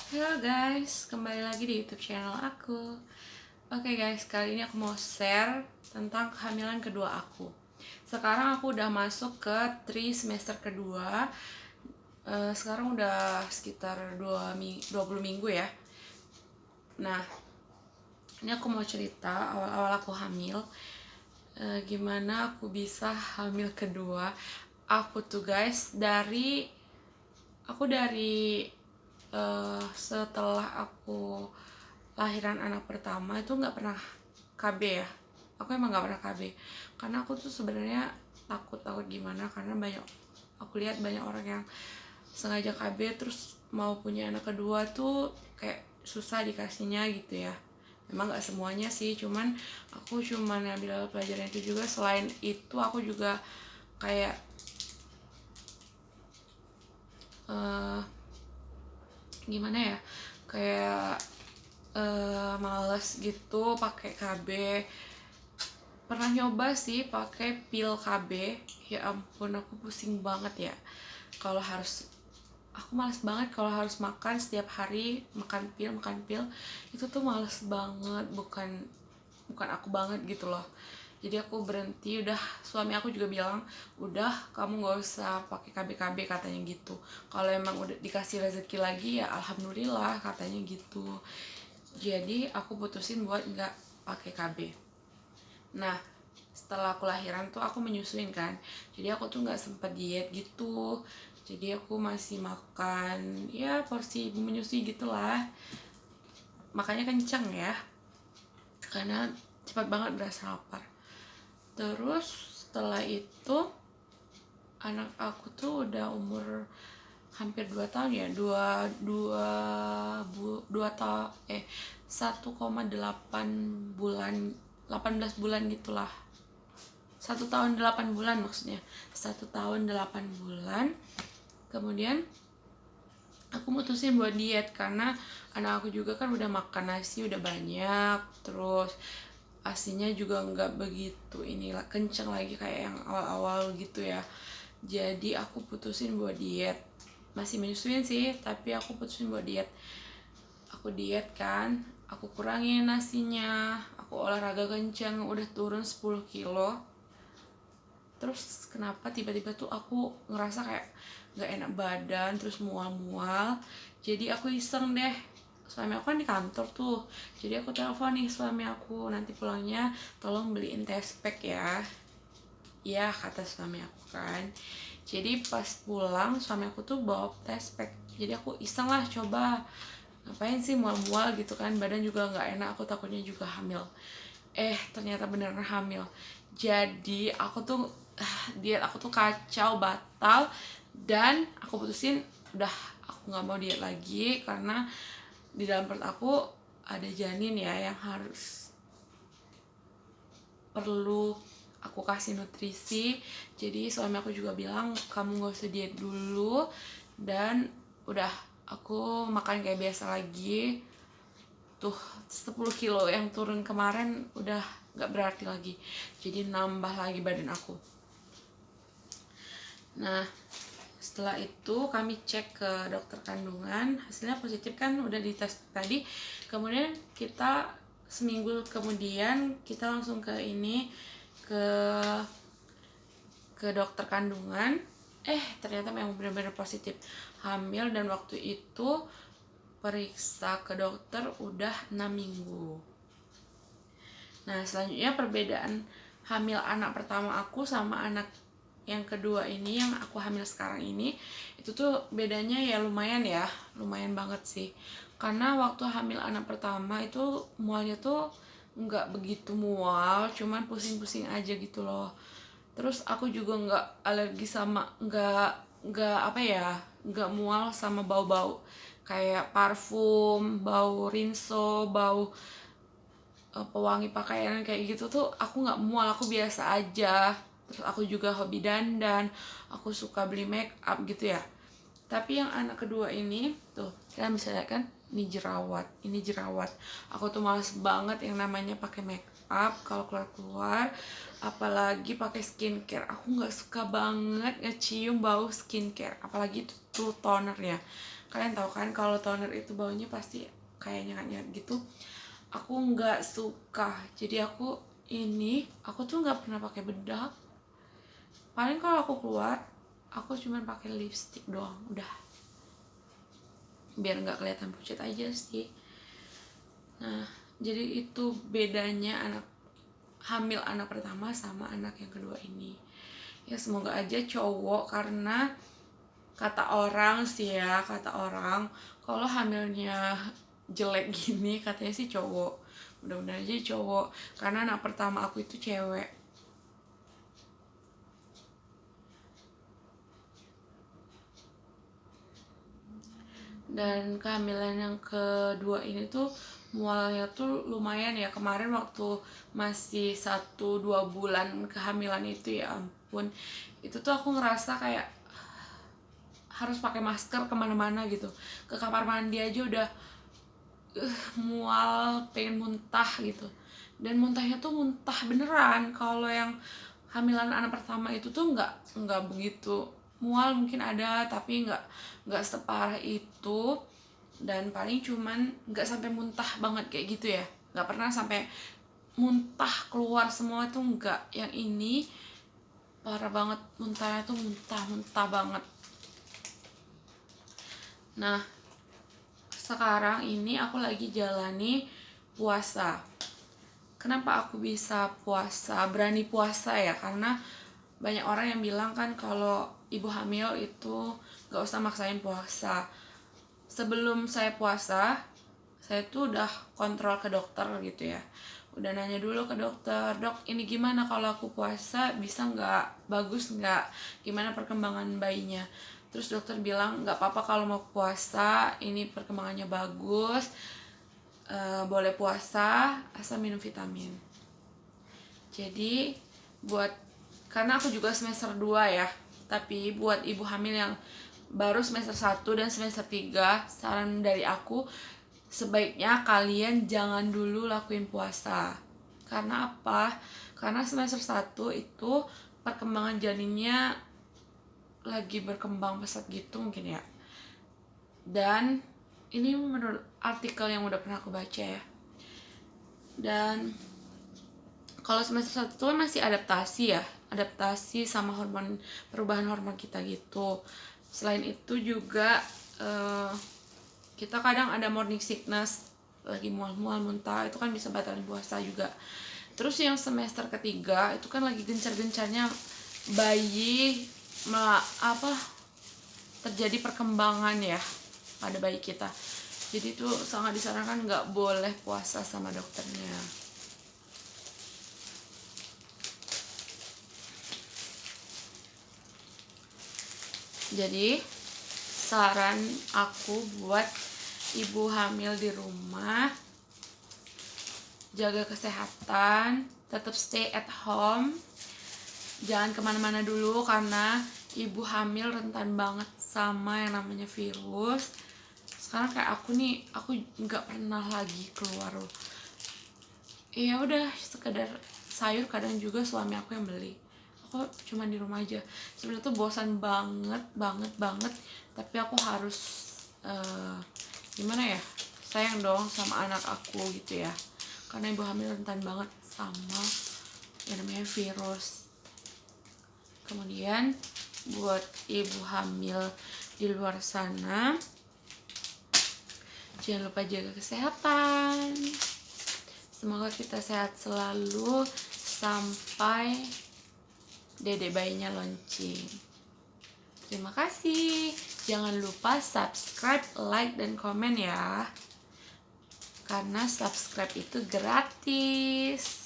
Halo guys, kembali lagi di YouTube channel aku. Oke guys, kali ini aku mau share tentang kehamilan kedua aku. Sekarang aku udah masuk ke semester kedua. Sekarang udah sekitar 20 minggu ya. Nah, ini aku mau cerita awal-awal aku hamil. Gimana aku bisa hamil kedua. Aku tuh guys, dari setelah aku lahiran anak pertama itu nggak pernah KB ya. Aku emang nggak pernah KB karena aku tuh sebenarnya takut gimana, karena aku lihat banyak orang yang sengaja KB terus mau punya anak kedua tuh kayak susah dikasihnya gitu ya. Emang nggak semuanya sih, cuman aku ngambil pelajaran itu juga. Selain itu aku juga kayak eh, gimana ya, kayak males gitu pakai KB. Pernah nyoba sih pakai pil KB, ya ampun aku pusing banget ya. Kalau harus Aku males banget kalau harus makan setiap hari, makan pil itu tuh males banget. Bukan aku banget gitu loh. Jadi aku berhenti. Udah, suami aku juga bilang udah kamu nggak usah pakai KB katanya gitu. Kalau emang udah dikasih rezeki lagi ya alhamdulillah katanya gitu. Jadi aku putusin buat nggak pakai KB. Nah, setelah aku lahiran tuh aku menyusuin kan, jadi aku tuh nggak sempet diet gitu. Jadi aku masih makan ya porsi ibu menyusui gitulah, makanya kenceng ya, karena cepat banget berasa lapar. Terus setelah itu anak aku tuh udah umur hampir 2 tahun ya, 1,8 bulan, 18 bulan gitulah. 1 tahun 8 bulan maksudnya. 1 tahun 8 bulan. Kemudian aku mutusin buat diet karena anak aku juga kan udah makan nasi udah banyak, terus asinya juga nggak begitu inilah kenceng lagi kayak yang awal-awal gitu ya. Jadi aku putusin buat diet. Masih menyusuin sih, tapi aku putusin buat diet. Aku diet kan, aku kurangin nasinya, aku olahraga kencang, udah turun 10 kilo. Terus kenapa tiba-tiba tuh aku ngerasa kayak gak enak badan, terus mual-mual. Jadi aku iseng deh, suami aku kan di kantor tuh, jadi aku telepon nih suami aku, nanti pulangnya tolong beliin test pack ya. Iya kata suami aku kan. Jadi pas pulang suami aku tuh bawa test pack, jadi aku iseng lah coba. Ngapain sih mual-mual gitu kan, badan juga gak enak, aku takutnya juga hamil. Ternyata beneran hamil. Jadi aku tuh diet aku tuh kacau batal, dan aku putusin udah aku nggak mau diet lagi karena di dalam perut aku ada janin ya yang harus perlu aku kasih nutrisi. Jadi suami aku juga bilang kamu nggak usah diet dulu, dan udah aku makan kayak biasa lagi. Tuh 10 kilo yang turun kemarin udah gak berarti lagi, jadi nambah lagi badan aku. Nah, setelah itu kami cek ke dokter kandungan, hasilnya positif kan, udah dites tadi. Kemudian kita seminggu kemudian kita langsung ke ke dokter kandungan. Ternyata memang benar-benar positif hamil, dan waktu itu periksa ke dokter udah 6 minggu. Nah, selanjutnya perbedaan hamil anak pertama aku sama anak yang kedua ini, yang aku hamil sekarang ini, itu tuh bedanya ya lumayan banget sih. Karena waktu hamil anak pertama itu mualnya tuh nggak begitu mual, cuman pusing-pusing aja gitu loh. Terus aku juga nggak alergi sama, nggak apa ya, nggak mual sama bau-bau kayak parfum, bau rinso, bau pewangi pakaian kayak gitu tuh aku nggak mual, aku biasa aja. Terus aku juga hobi dandan, aku suka beli make up gitu ya. Tapi yang anak kedua ini tuh kalian bisa lihat kan, ini jerawat. Aku tuh males banget yang namanya pakai make up kalau keluar, apalagi pakai skincare. Aku nggak suka banget ngecium bau skincare, apalagi itu tuh tonernya. Kalian tahu kan kalau toner itu baunya pasti kayak nyengat-nyengat gitu. Aku nggak suka, jadi aku tuh nggak pernah pakai bedak. Paling kalau aku keluar aku cuma pakai lipstick doang, udah, biar nggak kelihatan pucat aja sih. Nah, jadi itu bedanya anak hamil anak pertama sama anak yang kedua ini. Ya semoga aja cowok, karena kata orang kalau hamilnya jelek gini katanya sih cowok. Mudah-mudahan aja cowok, karena anak pertama aku itu cewek. Dan kehamilan yang kedua ini tuh mualnya tuh lumayan ya. Kemarin waktu masih 1-2 bulan kehamilan itu, ya ampun, itu tuh aku ngerasa kayak harus pakai masker kemana-mana gitu. Ke kamar mandi aja udah mual, pengen muntah gitu. Dan muntahnya tuh muntah beneran. Kalau yang hamilan anak pertama itu tuh nggak begitu mual, mungkin ada tapi nggak separah itu. Dan paling cuman nggak sampai muntah banget kayak gitu ya, nggak pernah sampai muntah keluar semua tuh nggak. Yang ini parah banget, muntahnya tuh muntah banget. Nah, sekarang ini aku lagi jalani puasa. Kenapa aku bisa berani puasa ya? Karena banyak orang yang bilang kan kalau ibu hamil itu gak usah maksain puasa. Sebelum saya puasa, saya tuh udah kontrol ke dokter gitu ya. Udah nanya dulu ke dokter, dok ini gimana kalau aku puasa, bisa nggak, bagus nggak, gimana perkembangan bayinya. Terus dokter bilang nggak apa-apa kalau mau puasa, ini perkembangannya bagus, boleh puasa asal minum vitamin. Jadi karena aku juga semester 2 ya, tapi buat ibu hamil yang baru semester 1 dan semester 3, saran dari aku sebaiknya kalian jangan dulu lakuin puasa. Karena apa? Karena semester 1 itu perkembangan janinnya lagi berkembang pesat gitu mungkin ya. Dan ini menurut artikel yang udah pernah aku baca ya. Dan kalau semester 1 itu masih adaptasi sama perubahan hormon kita gitu. Selain itu juga kita kadang ada morning sickness, lagi mual-mual muntah, itu kan bisa batalin puasa juga. Terus yang semester ketiga itu kan lagi gencar-gencarnya bayi terjadi perkembangan ya pada bayi kita. Jadi itu sangat disarankan nggak boleh puasa sama dokternya. Jadi saran aku buat ibu hamil di rumah, jaga kesehatan, tetap stay at home, jangan kemana-mana dulu karena ibu hamil rentan banget sama yang namanya virus. Sekarang kayak aku nggak pernah lagi keluar loh. Ya udah, sekedar sayur kadang juga suami aku yang beli. Aku cuma di rumah aja. Sebenarnya tuh bosan banget, tapi aku harus gimana ya, sayang dong sama anak aku gitu ya, karena ibu hamil rentan banget sama yang namanya virus. Kemudian buat ibu hamil di luar sana, jangan lupa jaga kesehatan. Semoga kita sehat selalu sampai dedek bayinya launching. Terima kasih. Jangan lupa subscribe, like, dan komen ya. Karena subscribe itu gratis.